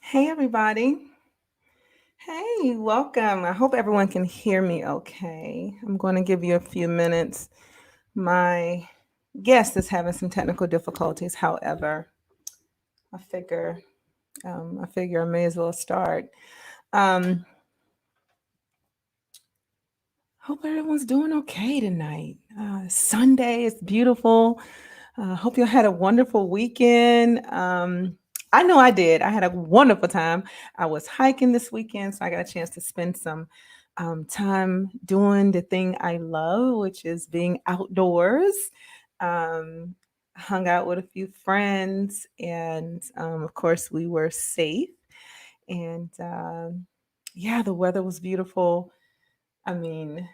Hey, everybody. Hey, welcome. I hope everyone can hear me okay. I'm going to give you a few minutes. My guest is having some technical difficulties. However, I figure I may as well start. Um, Hope everyone's doing okay tonight. Sunday, it's beautiful. Hope you had a wonderful weekend. I know I did. I had a wonderful time. I was hiking this weekend, so I got a chance to spend some time doing the thing I love, which is being outdoors. Um, Hung out with a few friends, and of course, we were safe. And yeah, the weather was beautiful. I mean,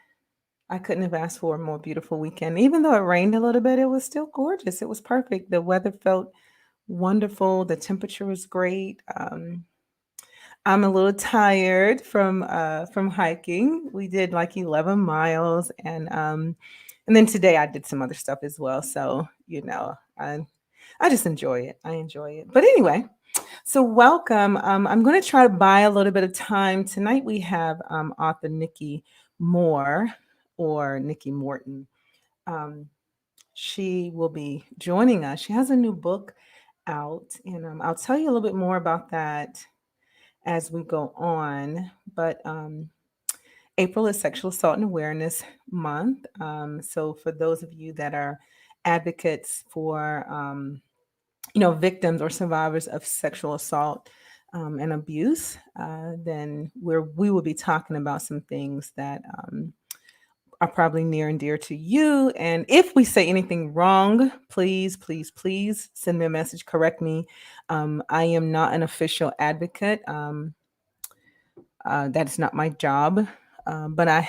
I couldn't have asked for a more beautiful weekend. Even though it rained a little bit, it was still gorgeous. It was perfect. The weather felt wonderful. The temperature was great. I'm a little tired from hiking. We did like 11 miles, and then today I did some other stuff as well. So I just enjoy it. I enjoy it. But anyway, so welcome. I'm going to try to buy a little bit of time tonight. We have author Nikki Moore or Nikki Morton. Um, she will be joining us. She has a new book out, and I'll tell you a little bit more about that as we go on. But April is Sexual Assault and Awareness Month. So for those of you that are advocates for victims or survivors of sexual assault and abuse, then we will be talking about some things that are probably near and dear to you. And if we say anything wrong, please, please, please send me a message, correct me. I am not an official advocate. That's not my job. But I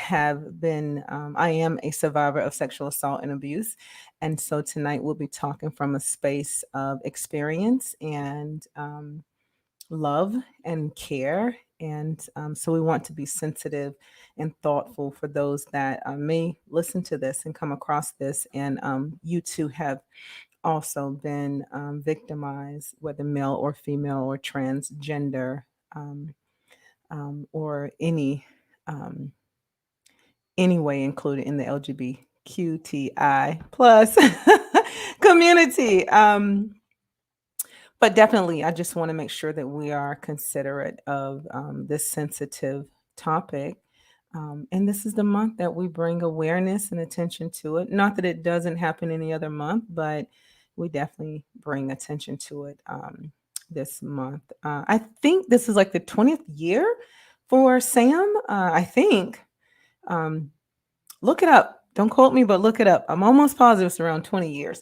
am a survivor of sexual assault and abuse. And so tonight we'll be talking from a space of experience and love and care. And so we want to be sensitive and thoughtful for those that may listen to this and come across this. And you too have also been victimized, whether male or female or transgender, um, or um, any way included in the LGBTQTI plus community. But definitely, I just want to make sure that we are considerate of this sensitive topic. And this is the month that we bring awareness and attention to it. Not that it doesn't happen any other month, but we definitely bring attention to it this month. I think this is like the 20th year for Sam. I think. Um, Look it up. Don't quote me, but look it up. I'm almost positive it's around 20 years.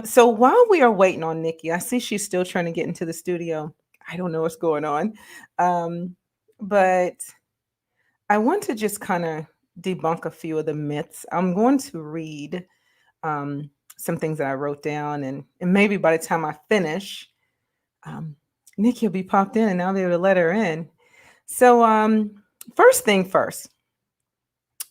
So while we are waiting on Nikki, I see she's still trying to get into the studio. I don't know what's going on. Um, but I want to just kind of debunk a few of the myths. I'm going to read um, some things that I wrote down, and maybe by the time I finish, um, Nikki will be popped in and I'll be able to let her in. So, first thing first,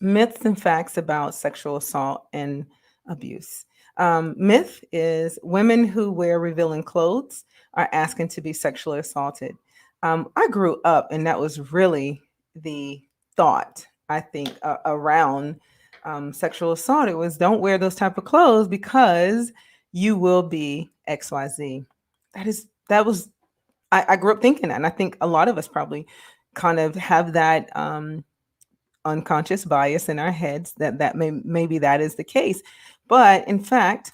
myths and facts about sexual assault and abuse. Myth is women who wear revealing clothes are asking to be sexually assaulted. I grew up, and that was really the thought, I think, around sexual assault. It was don't wear those type of clothes because you will be XYZ. That was I grew up thinking that, and I think a lot of us probably kind of have that unconscious bias in our heads that maybe that is the case, but in fact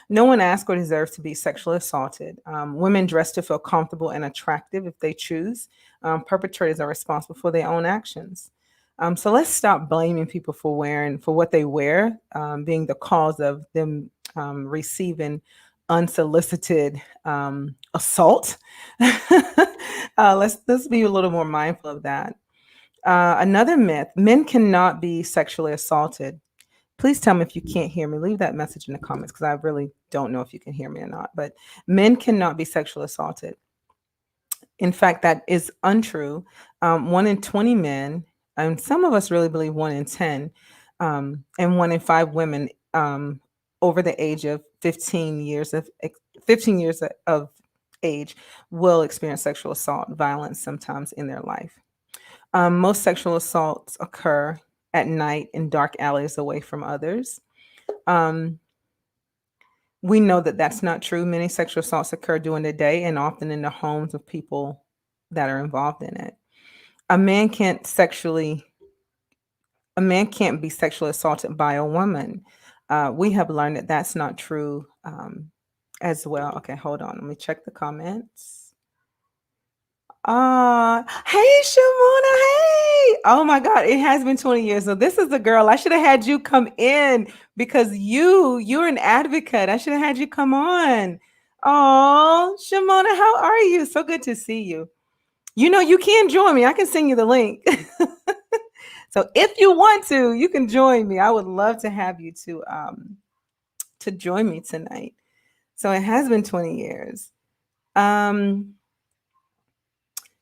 no one asks or deserves to be sexually assaulted. Women dress to feel comfortable and attractive if they choose. Perpetrators are responsible for their own actions. So let's stop blaming people for what they wear being the cause of them receiving unsolicited assault. Let's be a little more mindful of that. Another myth: men cannot be sexually assaulted. Please tell me if you can't hear me. Leave that message in the comments because I really don't know if you can hear me or not. But men cannot be sexually assaulted. In fact, that is untrue. 1 in 20 men, and some of us really believe 1 in 10, and 1 in 5 women over the age of 15 years of age will experience sexual assault, violence sometimes in their life. Most sexual assaults occur at night in dark alleys away from others. Um, we know that that's not true. Many sexual assaults occur during the day and often in the homes of people that are involved in it. A man can't sexually a man can't be sexually assaulted by a woman. We have learned that that's not true as well. Okay, hold on. Let me check the comments. Hey Shimona, hey! Oh my God, it has been 20 years. So this is the girl. I should have had you come in because you're an advocate. I should have had you come on. Oh, Shimona, how are you? So good to see you. You know, you can join me. I can send you the link. So if you want to, you can join me. I would love to have you to join me tonight. So it has been 20 years. Um,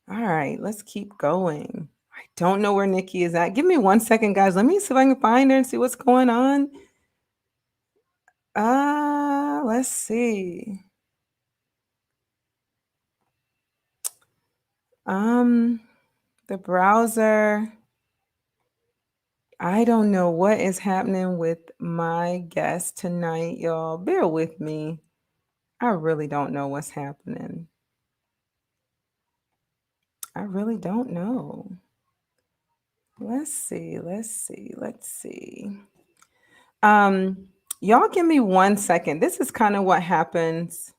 all right, let's keep going. I don't know where Nikki is at. Give me 1 second, guys. Let me see if I can find her and see what's going on. Let's see. Um, the browser. I don't know what is happening with my guest tonight, y'all. Bear with me. I really don't know what's happening. I really don't know. Let's see. Let's see. Let's see. Um, y'all give me 1 second. This is kind of what happens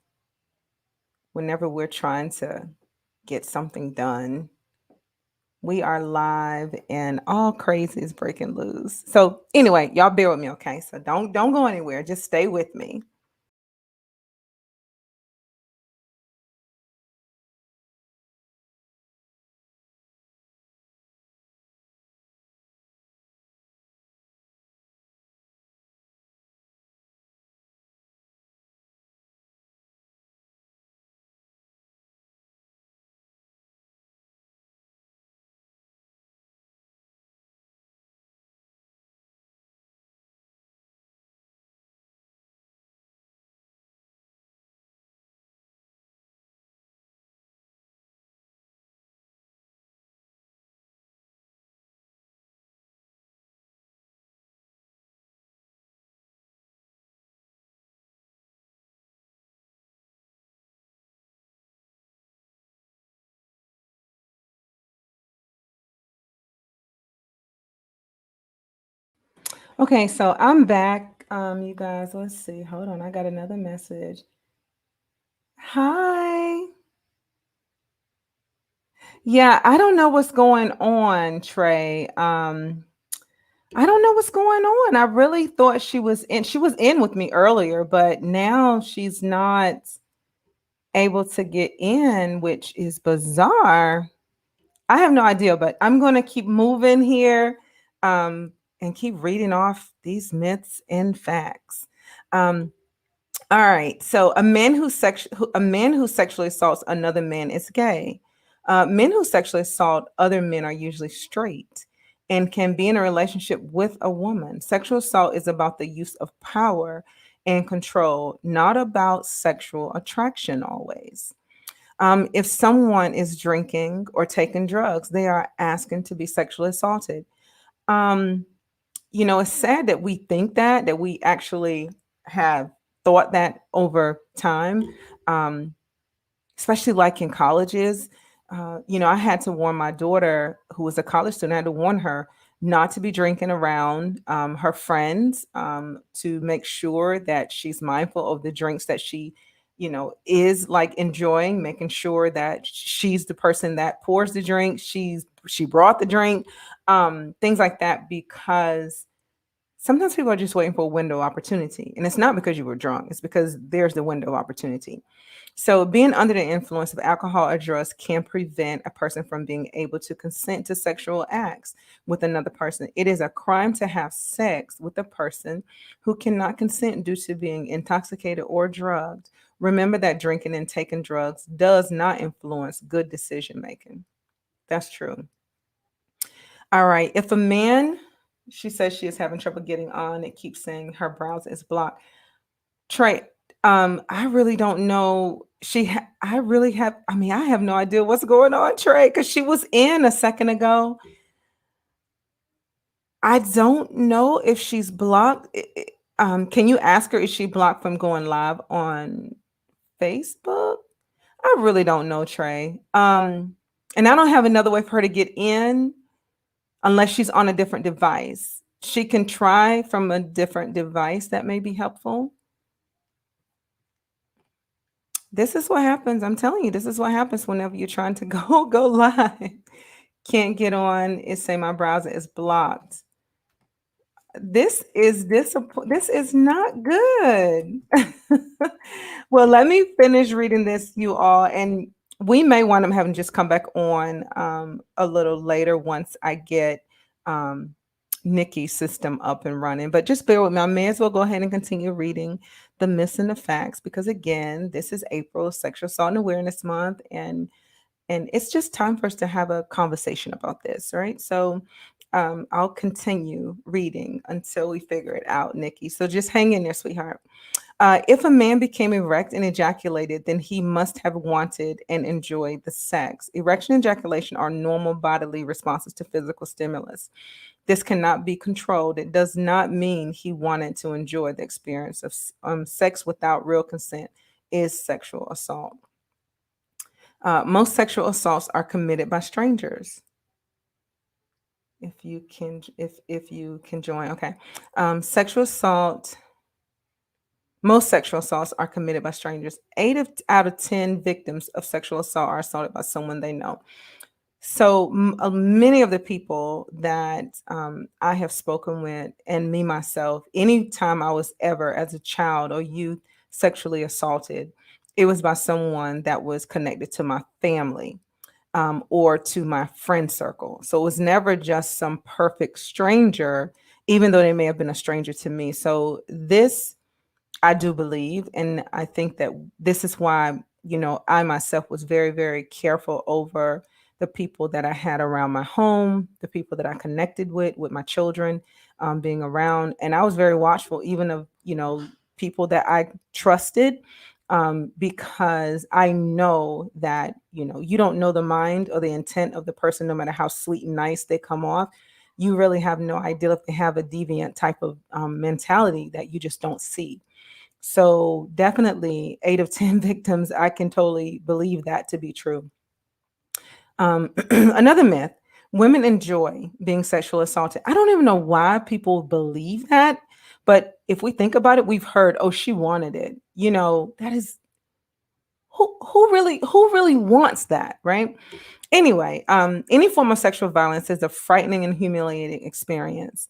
whenever we're trying to get something done. We are live and all crazy is breaking loose. So anyway, y'all bear with me, okay? So don't go anywhere. Just stay with me. Okay, so I'm back. You guys, let's see. Hold on. I got another message. Hi. Yeah, I don't know what's going on, Trey. I don't know what's going on. I really thought she was in with me earlier, but now she's not able to get in, which is bizarre. I have no idea, but I'm going to keep moving here um, and keep reading off these myths and facts. Um, all right. So a man who sexually assaults another man is gay. Men who sexually assault other men are usually straight and can be in a relationship with a woman. Sexual assault is about the use of power and control, not about sexual attraction always. If someone is drinking or taking drugs, they are asking to be sexually assaulted. Um, it's sad that we think that we actually have thought that over time, um, especially like in colleges. I had to warn my daughter, who was a college student, I had to warn her not to be drinking around her friends, to make sure that she's mindful of the drinks that she, is like enjoying, making sure that she's the person that pours the drink, she brought the drink, things like that, because sometimes people are just waiting for a window of opportunity. And it's not because you were drunk, it's because there's the window of opportunity. So, being under the influence of alcohol or drugs can prevent a person from being able to consent to sexual acts with another person. It is a crime to have sex with a person who cannot consent due to being intoxicated or drugged. Remember that drinking and taking drugs does not influence good decision making. That's true. All right. If a man, she says she is having trouble getting on, it keeps saying her browser is blocked. Trey, I really don't know. I really have. I mean, I have no idea what's going on, Trey, because she was in a second ago. I don't know if she's blocked. Can you ask her, is she blocked from going live on Facebook? I really don't know, Trey. And I don't have another way for her to get in unless she's on a different device. She can try from a different device. That may be helpful. This is what happens. I'm telling you, this is what happens whenever you're trying to go live. Can't get on. It say my browser is blocked. This is not good. Well, let me finish reading this, you all, and we may wind up having to just come back on a little later once I get um, Nikki's system up and running. But just bear with me. I may as well go ahead and continue reading the myths and the facts because again, this is April Sexual Assault and Awareness Month, and it's just time for us to have a conversation about this, right? So I'll continue reading until we figure it out, Nikki. So just hang in there, sweetheart. If a man became erect and ejaculated, then he must have wanted and enjoyed the sex. Erection and ejaculation are normal bodily responses to physical stimulus. This cannot be controlled. It does not mean he wanted to enjoy the experience of sex without real consent is sexual assault. Most sexual assaults are committed by strangers. If you can join, okay. Sexual assault. Most sexual assaults are committed by strangers. Out of 10 victims of sexual assault are assaulted by someone they know. So many of the people that I have spoken with, and me myself, anytime I was ever as a child or youth sexually assaulted, it was by someone that was connected to my family or to my friend circle. So it was never just some perfect stranger, even though they may have been a stranger to me. So this I do believe, and I think that this is why, I myself was very, very careful over the people that I had around my home, the people that I connected with my children, being around. And I was very watchful, even of, people that I trusted, because I know that, you don't know the mind or the intent of the person, no matter how sweet and nice they come off. You really have no idea if they have a deviant type of mentality that you just don't see. So definitely 8 of 10 victims, I can totally believe that to be true. Another myth, women enjoy being sexually assaulted. I don't even know why people believe that. But if we think about it, we've heard, oh, she wanted it. That is who really wants that, right? Anyway, any form of sexual violence is a frightening and humiliating experience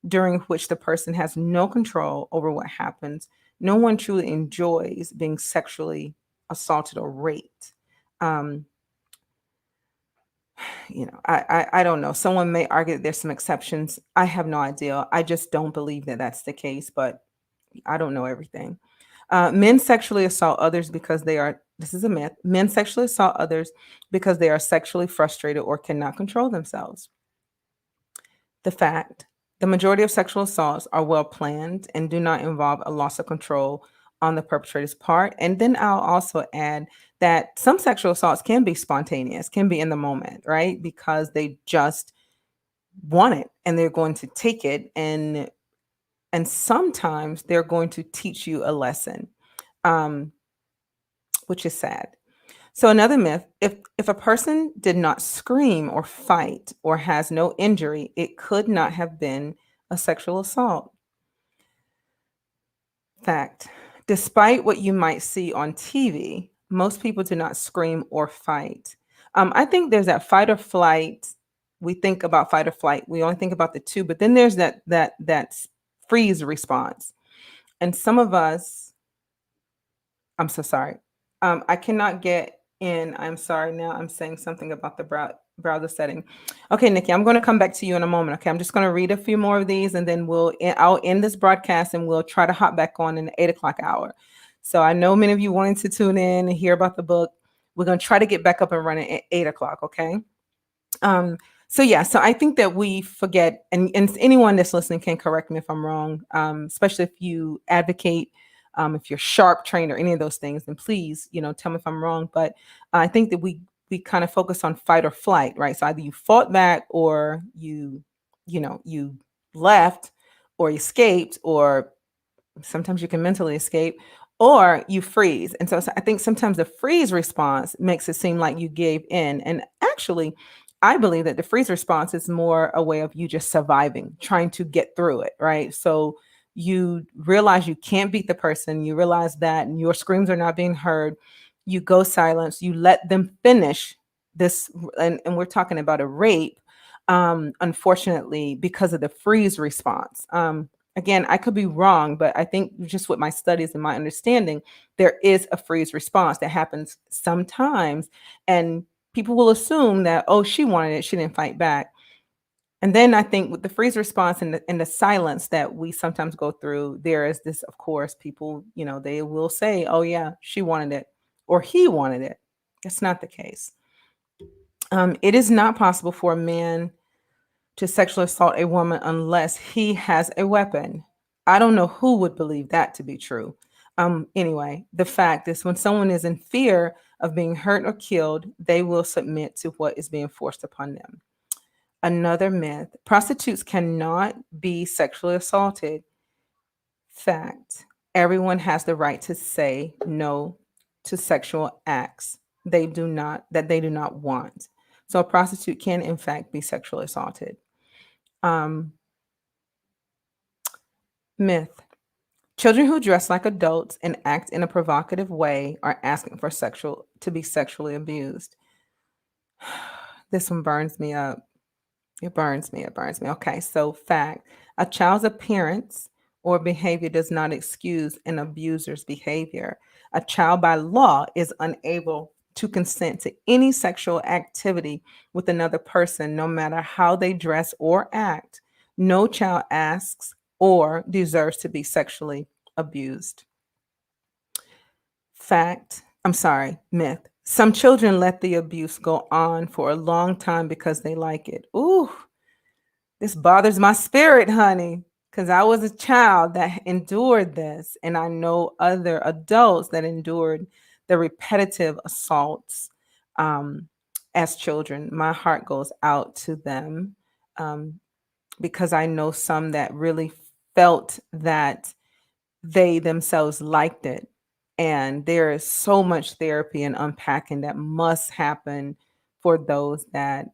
during which the person has no control over what happens. No one truly enjoys being sexually assaulted or raped. Um, I don't know. Someone may argue that there's some exceptions. I have no idea. I just don't believe that that's the case, but I don't know everything. Men sexually assault others because they are, this is a myth. Men sexually assault others because they are sexually frustrated or cannot control themselves. The fact, the majority of sexual assaults are well planned and do not involve a loss of control on the perpetrator's part. And then I'll also add that some sexual assaults can be spontaneous, can be in the moment, right? Because they just want it and they're going to take it, and sometimes they're going to teach you a lesson, um, which is sad. So another myth, if a person did not scream or fight or has no injury, it could not have been a sexual assault. Fact. Despite what you might see on TV, most people do not scream or fight. I think there's that fight or flight. We think about fight or flight. We only think about the two, but then there's that freeze response. And some of us, I'm so sorry. I cannot get in. I'm sorry. Now I'm saying something about the browser setting. Okay, Nikki, I'm going to come back to you in a moment. Okay, I'm just going to read a few more of these, and then I'll end this broadcast, and we'll try to hop back on in the 8 o'clock hour. So I know many of you wanted to tune in and hear about the book. We're going to try to get back up and running at 8 o'clock. Okay. So yeah, so I think that we forget, and anyone that's listening can correct me if I'm wrong, especially if you advocate If you're sharp trained or any of those things, then please, tell me if I'm wrong. But I think that we kind of focus on fight or flight, right? So either you fought back, or you left, or escaped, or sometimes you can mentally escape, or you freeze. And so I think sometimes the freeze response makes it seem like you gave in. And actually, I believe that the freeze response is more a way of you just surviving, trying to get through it, right? So you realize you can't beat the person, you realize that your screams are not being heard, you go silence, you let them finish this. And we're talking about a rape, unfortunately, because of the freeze response. Again, I could be wrong, but I think just with my studies and my understanding, there is a freeze response that happens sometimes. And people will assume that, oh, she wanted it, she didn't fight back. And then I think with the freeze response and the silence that we sometimes go through, there is this, of course, people, they will say, oh, yeah, she wanted it or he wanted it. That's not the case. It is not possible for a man to sexually assault a woman unless he has a weapon. I don't know who would believe that to be true. Anyway, the fact is, when someone is in fear of being hurt or killed, they will submit to what is being forced upon them. Another myth: prostitutes cannot be sexually assaulted. Fact: everyone has the right to say no to sexual acts they do not want. So a prostitute can, in fact, be sexually assaulted. Um, Myth: children who dress like adults and act in a provocative way are asking for sexual to be sexually abused. This one burns me up. It burns me. It burns me. Okay, so fact: a child's appearance or behavior does not excuse an abuser's behavior. A child by law is unable to consent to any sexual activity with another person, no matter how they dress or act. No child asks or deserves to be sexually abused. Fact, I'm sorry, myth: some children let the abuse go on for a long time because they like it. Ooh, this bothers my spirit, honey, because I was a child that endured this, and I know other adults that endured the repetitive assaults um, as children. My heart goes out to them, um, because I know some that really felt that they themselves liked it. And there is so much therapy and unpacking that must happen for those that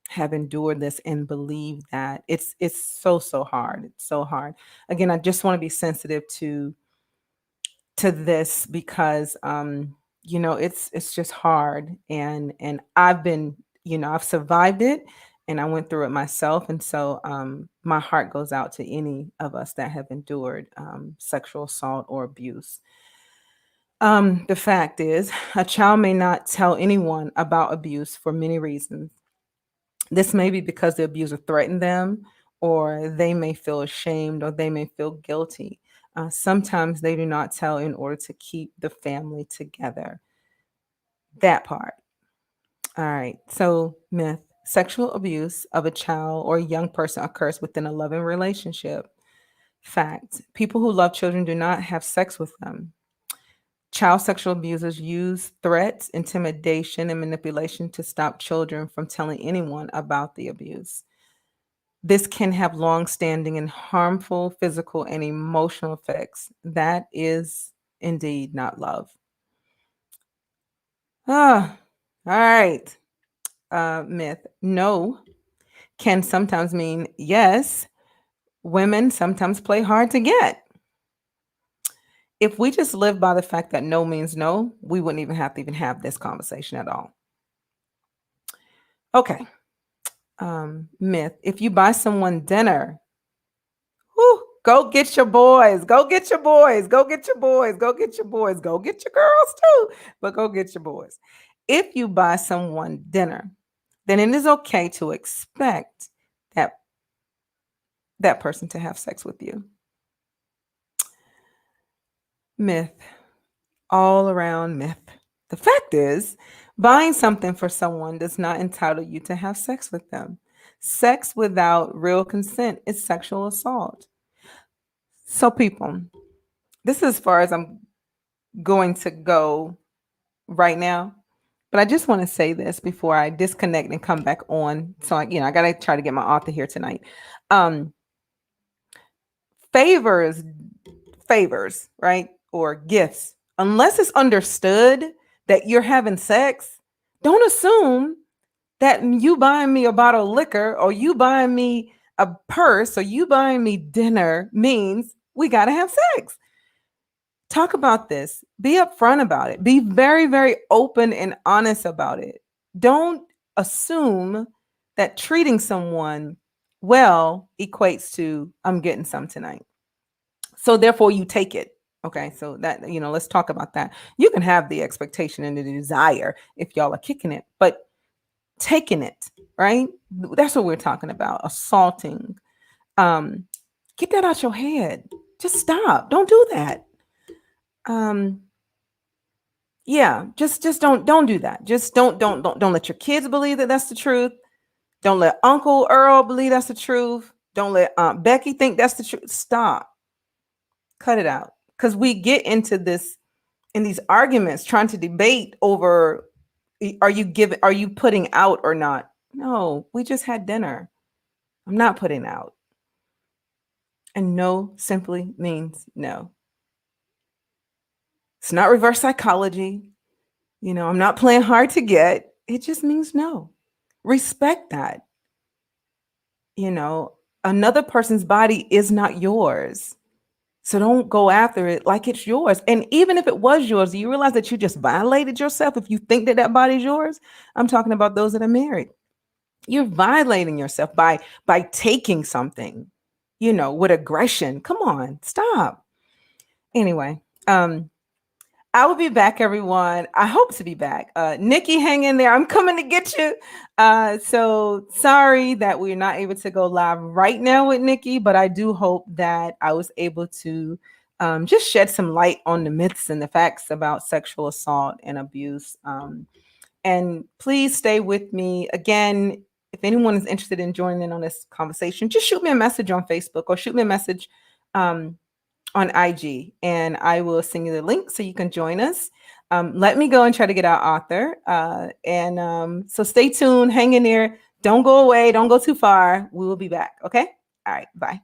have endured this and believe that it's so hard. It's so hard. Again, I just want to be sensitive to this because it's just hard, and I've been, I've survived it, and I went through it myself. And so my heart goes out to any of us that have endured sexual assault or abuse. The fact is, a child may not tell anyone about abuse for many reasons. This may be because the abuser threatened them, or they may feel ashamed, or they may feel guilty. Sometimes they do not tell in order to keep the family together. That part. All right. So, myth: sexual abuse of a child or a young person occurs within a loving relationship. Fact: people who love children do not have sex with them. Child sexual abusers use threats, intimidation, and manipulation to stop children from telling anyone about the abuse. This can have long-standing and harmful physical and emotional effects. That is indeed not love. Ah, all right. Myth: no can sometimes mean yes. Women sometimes play hard to get. If we just live by the fact that no means no, we wouldn't even have to even have this conversation at all. Okay. Myth: if you buy someone dinner, whew, go get your boys, go get your boys, go get your boys, go get your boys, go get your girls too, but go get your boys. If you buy someone dinner, then it is okay to expect that person to have sex with you. Myth, all around myth. The fact is, buying something for someone does not entitle you to have sex with them. Sex without real consent is sexual assault. So, people, This is as far as I'm going to go right now. But I just want to say this before I disconnect and come back on. So I got to try to get my author here tonight. Um, favors, favors, right? Or gifts, unless it's understood that you're having sex, don't assume that you buying me a bottle of liquor or you buying me a purse or you buying me dinner means we got to have sex. Talk about this. Be upfront about it. Be very, very open and honest about it. Don't assume that treating someone well equates to I'm getting some tonight. So therefore you take it. Okay, so that let's talk about that. You can have the expectation and the desire if y'all are kicking it, but taking it, right? That's what we're talking about. Assaulting. Um, get that out your head. Just stop. Don't do that. Um, yeah, just don't do that. Just don't let your kids believe that that's the truth. Don't let Uncle Earl believe that's the truth. Don't let Aunt Becky think that's the truth. Stop. Cut it out. Because we get into this in these arguments trying to debate over are you putting out or not? No, we just had dinner. I'm not putting out. And no simply means no. It's not reverse psychology. I'm not playing hard to get. It just means no. Respect that. Another person's body is not yours. So don't go after it like it's yours. And even if it was yours, do you realize that you just violated yourself if you think that that body's yours? I'm talking about those that are married. You're violating yourself by taking something, with aggression. Come on, stop. Anyway, I will be back, everyone. I hope to be back. Nikki, hang in there. I'm coming to get you. So sorry that we're not able to go live right now with Nikki, but I do hope that I was able to just shed some light on the myths and the facts about sexual assault and abuse. And please stay with me. Again, if anyone is interested in joining in on this conversation, just shoot me a message on Facebook or shoot me a message on IG, and I will send you the link so you can join us. Let me go and try to get our author. So stay tuned, hang in there. Don't go away. Don't go too far. We will be back. Okay. All right. Bye.